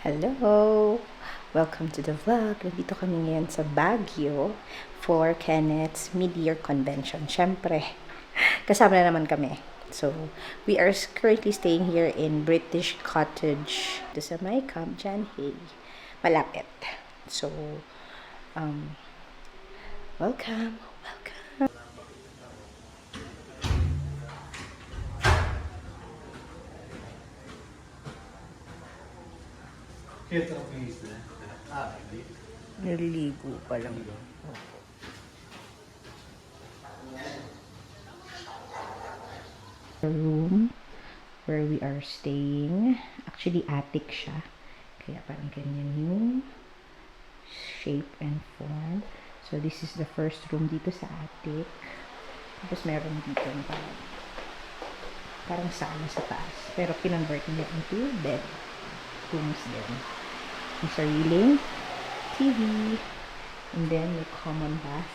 Hello! Welcome to the vlog. Nandito kami ngayon sa Baguio for Kenneth's mid-year convention. Siyempre, kasama na naman kami. So, we are currently staying here in British Cottage. Ito sa may Camp John Hay. Malapit. So, welcome! Welcome! Naliligo pa lang. The room where we are staying. Actually, attic siya. Kaya parang ganyan yung shape and form. So, this is the first room dito sa attic. Tapos, meron dito yung parang sala sa taas. Pero, kinonvert niya into bed rooms din. May sariling TV. And then, may common bath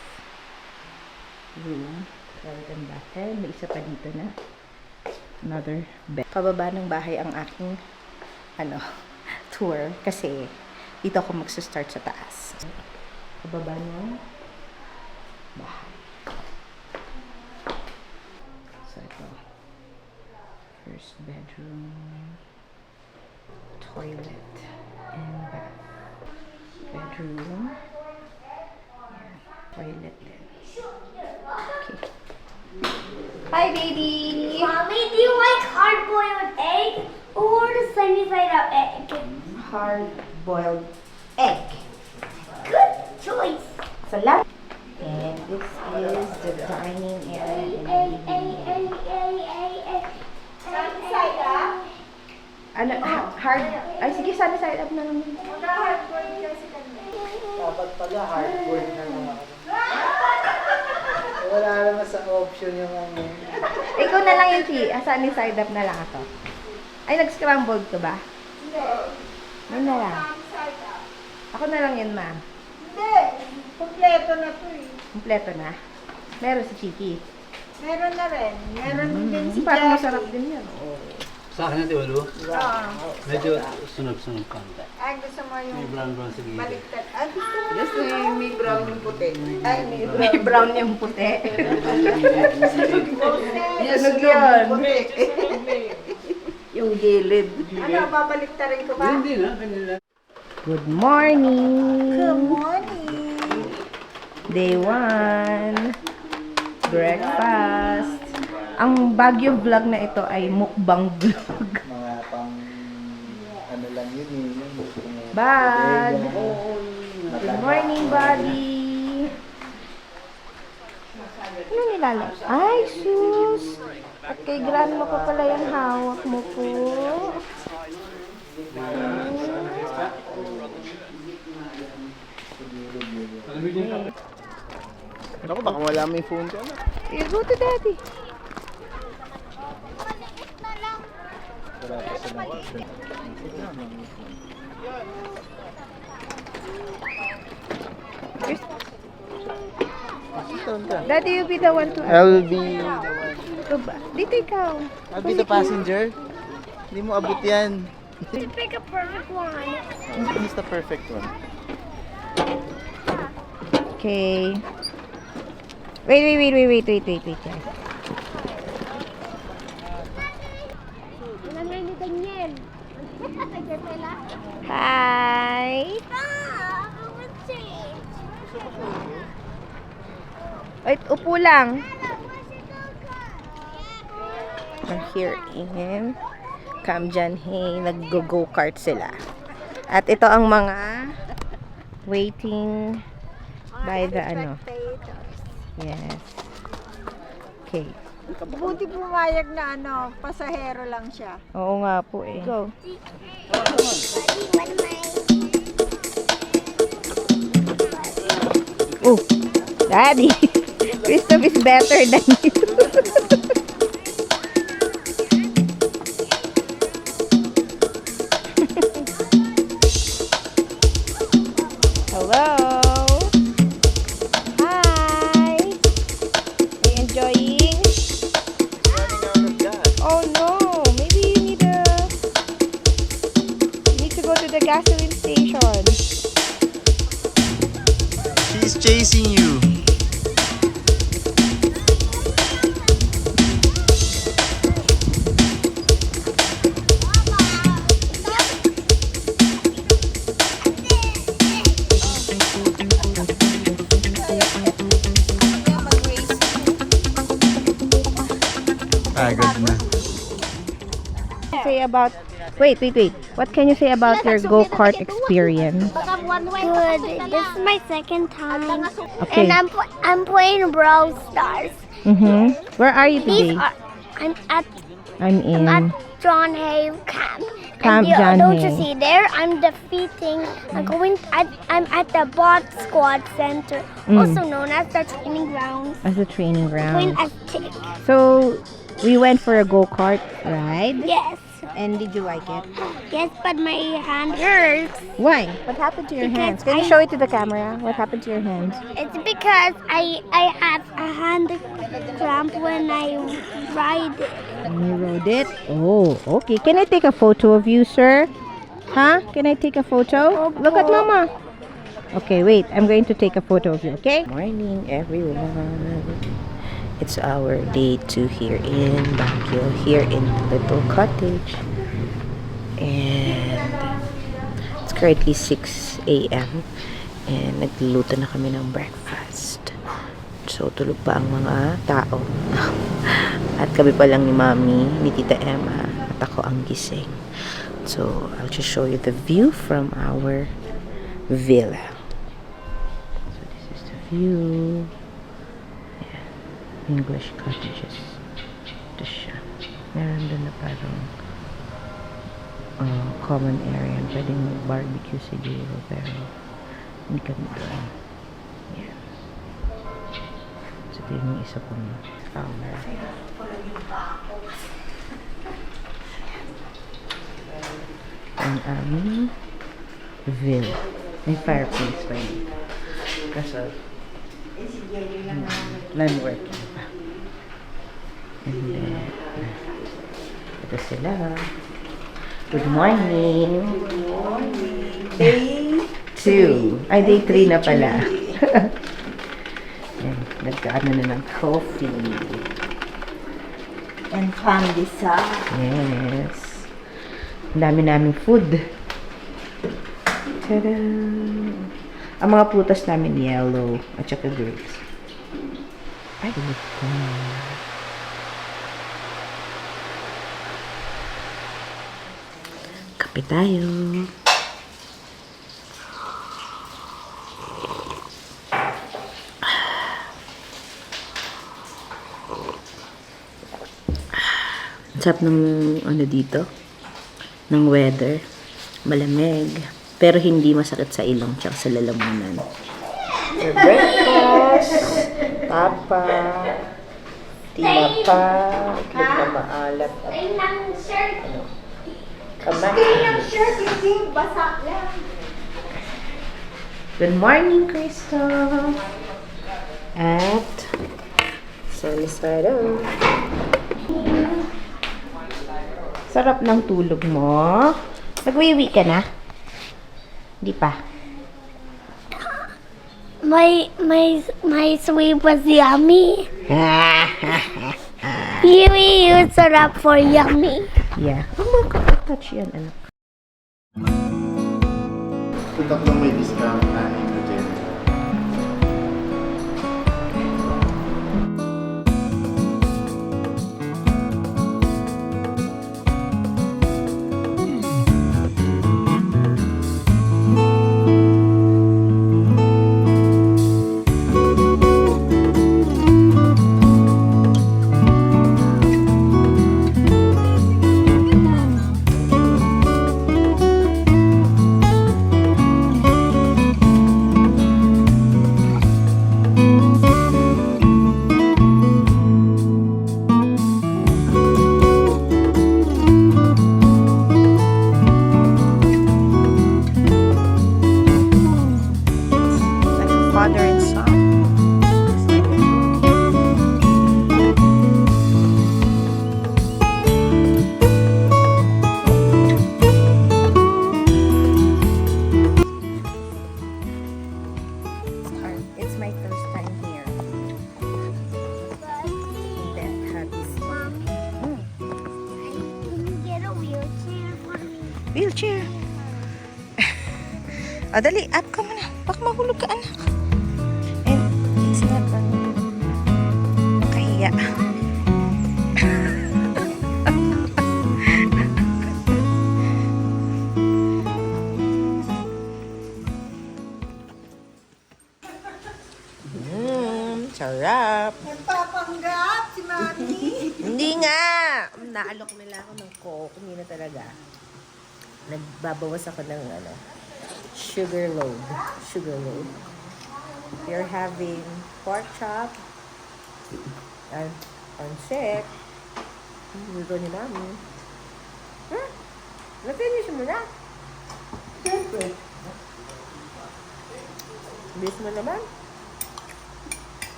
room. Toilet and bath. And may isa pa dito na another bed. Pababa ng bahay ang aking tour. Kasi, dito ako magsa-start sa taas. Pababa ng bahay. So, ito. First bedroom. Toilet and bath. Bedroom. Yeah. Toilet din. Okay. Hi, baby! Mommy, do you like hard-boiled egg or the sunny-side-up egg? Hard-boiled egg. Good choice. Salam. And this is the dining area. Sunny-side-up? Hard. Ay, sige, sana side up na lang. Hard-boiled kasi kami. Dapat pala hardboard na naman. Wala naman sa option yung Ikaw na lang yung sunny side up na lang ako. Ay, nag-scrambled ka ba? Hindi. Yun na lang. Sunny-side-up. Ako na lang yun, ma'am. Hindi. Kompleto na to eh. Kompleto na. Meron si Chiki. Meron na rin. Meron din si Parang Jackie. masarap din yan. Sa akin natin, Ulu. Oo. Medyo sunog-sunog konti. Ay, gusto mo May yung brown-brown sa gilid. baliktad. Ay, gusto mo. Gusto may brown yung puti. Ay, May brown yung puti. Yes, Sunog yun. Yung Yung gilid. Ano, babaliktarin ko ba? Hindi na, kanila. Good morning! Good morning! Day 1. Breakfast. Ang Baguio vlog na ito ay mukbang vlog. mga pang ano lang yun eh. Yung Bad! Oo. Good morning, buddy! Ano nilalaro? Ay, sus! At kay grandma pa pala yung hawak mo po. Ako, baka wala may phone ka na. You go to daddy. Wala pa sa Daddy, you be the one to... I'll be Ito ba? Dito ikaw. I'll be the passenger. Hindi mo abot yan. Pick a perfect one. This is the perfect one. Okay. Wait, guys. Nanay ni Daniel. Nagkatela. Hi! Ah, I want change. Wait, upo lang. We're here in Camp John Hay. Nag-go-kart sila. At ito ang mga waiting by the Yes. Okay. Buti pumayag na pasahero lang siya. Oo nga po eh. Go. Oh, Daddy. Christoph is better than you. Hello. Hi. Are you enjoying? Oh no, maybe you need to go to the gas He's chasing you. Pagod na. Say about wait. What can you say about your go-kart experience? Good. This is my second time. Okay. And I'm playing Brawl Stars. Where are you These today? are I'm at I'm in John Hay Camp. Camp and John don't you Hay. see there? I'm defeating. I'm at the Bot Squad Center, also known as the training grounds. as a training Playing ground. as Tick. So we went for a go-kart ride. Yes. And did you like it? Yes, but my hand hurts. Why? What happened to your Because hands? Can you show it to the camera? What happened to your hands? It's because I have a hand cramp when I ride it. You rode it? Oh, okay. Can I take a photo of you, sir? Huh? Can I take a photo? Look at mama. Okay, wait. I'm going to take a photo of you, okay? Morning, everyone. It's our day 2 here in Baguio, here in Little Cottage. And it's currently 6 a.m. And nagluluto na kami ng breakfast. So, tulog pa ang mga tao. At kami pa lang ni Mami, ni Tita Emma, at ako ang gising. So, I'll just show you the view from our villa. So, this is the view. Yeah. English cottages. Ito siya. Meron doon na parang common area. Pwedeng mag-barbecue siguro, pero hindi kami doon. Yeah. So, ito yung isa pong flower. Ang aming villa. May fireplace pa yun. Kaso, non-working pa. And then, ito sila. Good morning! Day 2. Ay, day 3 na pala. Ayan, nagkaano na ng coffee. And pandesal. Yes. Ang dami naming food. Tada! Ang mga prutas namin yellow at saka grapes. Ay, ito. Kape tayo. Ang sarap ng ano dito, ng weather. Malamig. Pero hindi masakit sa ilong tsaka sa lalamunan. For breakfast, papa, tinapa, itlog na maalat at Shirt, hindi basa lang. Good morning, Crystal! At Salisado. Sarap ng tulog mo. Nagwiwi ka na? Hindi pa. My sleep was yummy. You sarap for yummy. Yeah. Oh, touch yan, anak. Kung tatlong may discount, anin na dyan. Father and son. my first time here. Beth Hubby's. Mommy, can you get a wheelchair for me? Wheelchair. Dali, up ka muna. Baka mahulog ka, anak. And it's not kahiya. Sarap. Nagpapanggap si Mami. Hindi nga. Naalok nila ako ng coke. Hindi na talaga. Nagbabawas ako ng sugar load. Sugar load. We're having pork chop and pancit. Luto ni Mami. Huh? Na-finish mo na? Siyempre. Bilis mo naman.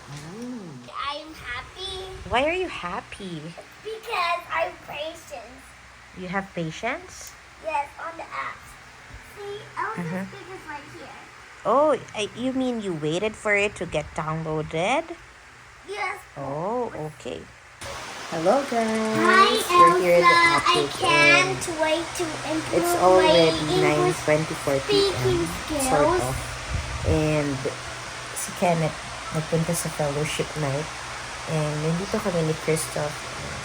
I'm happy Why are you happy? because I have patience. You have patience? Yes, on the apps. See, Elsa's speaker's right here. Oh, you mean you waited for it to get downloaded? Yes. Oh, okay. Hello guys. Hi, We're here at the Elsa. I attic can't and wait to improve it's my already English 9:24 speaking p.m. sort skills. of. And si Kenneth nagpunta sa fellowship night and nandito kami ni Christoph,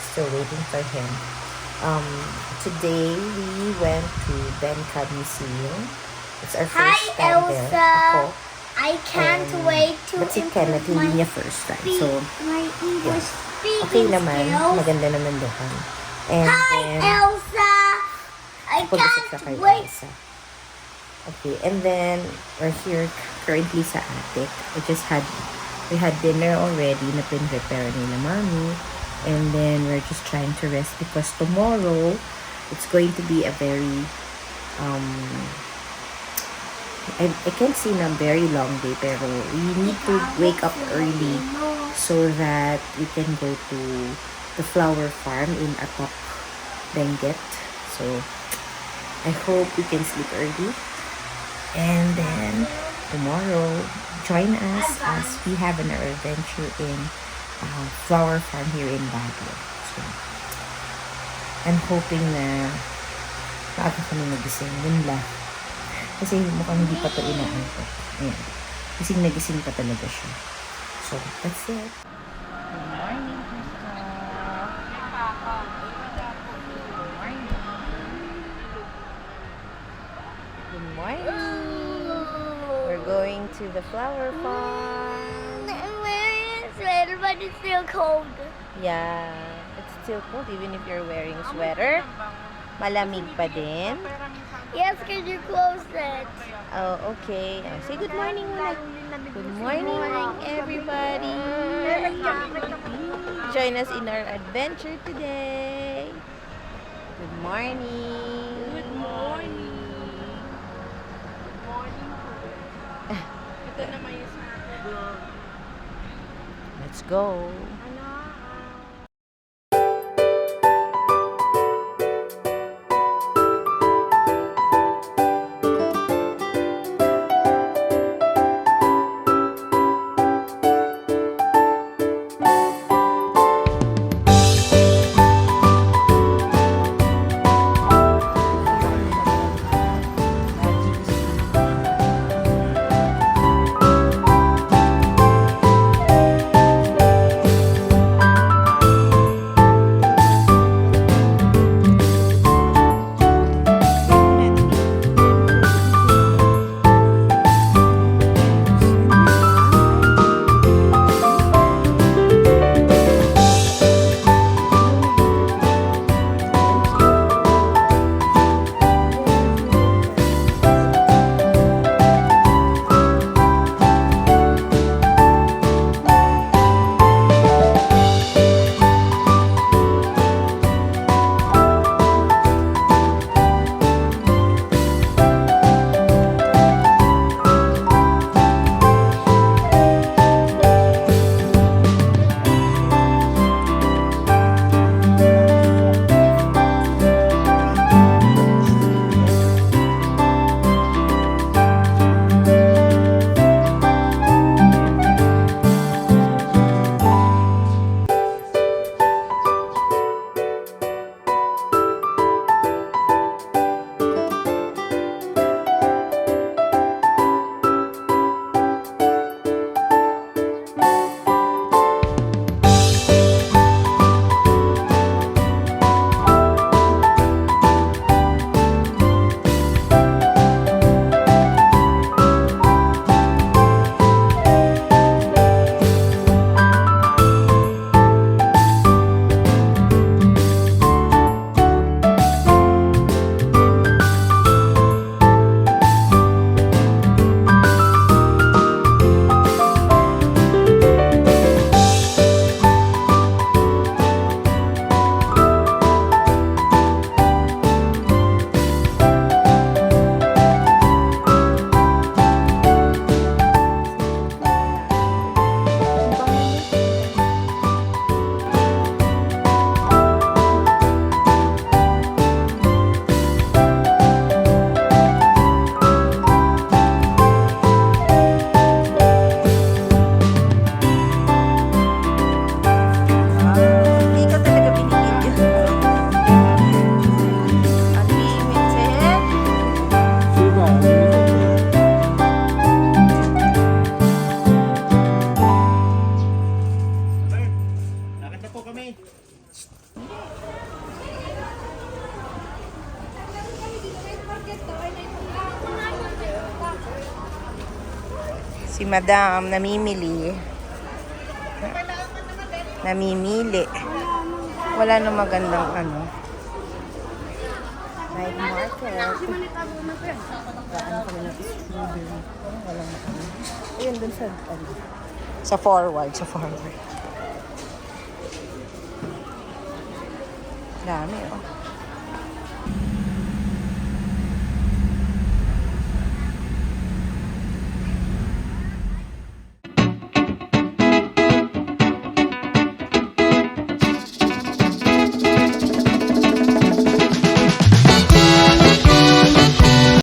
still waiting for him. Today we went to Ben Cab Museum. It's our Hi, first time there. Elsa. Ako. I can't And- wait to But si improve Kenneth, hindi my, niya first time. So, my English speaking okay naman. skills. Maganda naman doon. And Hi, then, Elsa. I pag-usap sa kay can't wait. Elsa. Okay, and then we're here currently sa attic. We had dinner already na pin-prepare nila Mami. And then we're just trying to rest because tomorrow it's going to be a very I can't say na very long day pero we need to wake up early so that we can go to the flower farm in Atop Benguet. So I hope we can sleep early. And then tomorrow, join us as we have an adventure in flower farm here in Baguio. So, I'm hoping na maaga kami nagising. Yun lang. Kasi mukhang hindi pa ito inaantok. Ayan. Gising pa talaga siya. So, that's it. Good morning, Good morning. We're going to the flower farm. I'm wearing a sweater, but it's still cold. Yeah, it's still cold even if you're wearing a sweater. Malamig pa din. Yes, can you close it? Oh, okay. Say good morning muna. Good morning, everybody. Join us in our adventure today. Good morning. Good morning. Let's go. Si Madam, namimili. Namimili. Wala na magandang ano. Night market. Daan kami ng strawberry. Wala na ano. Ayun, dun sa, ano, sa forward. Dami, oh.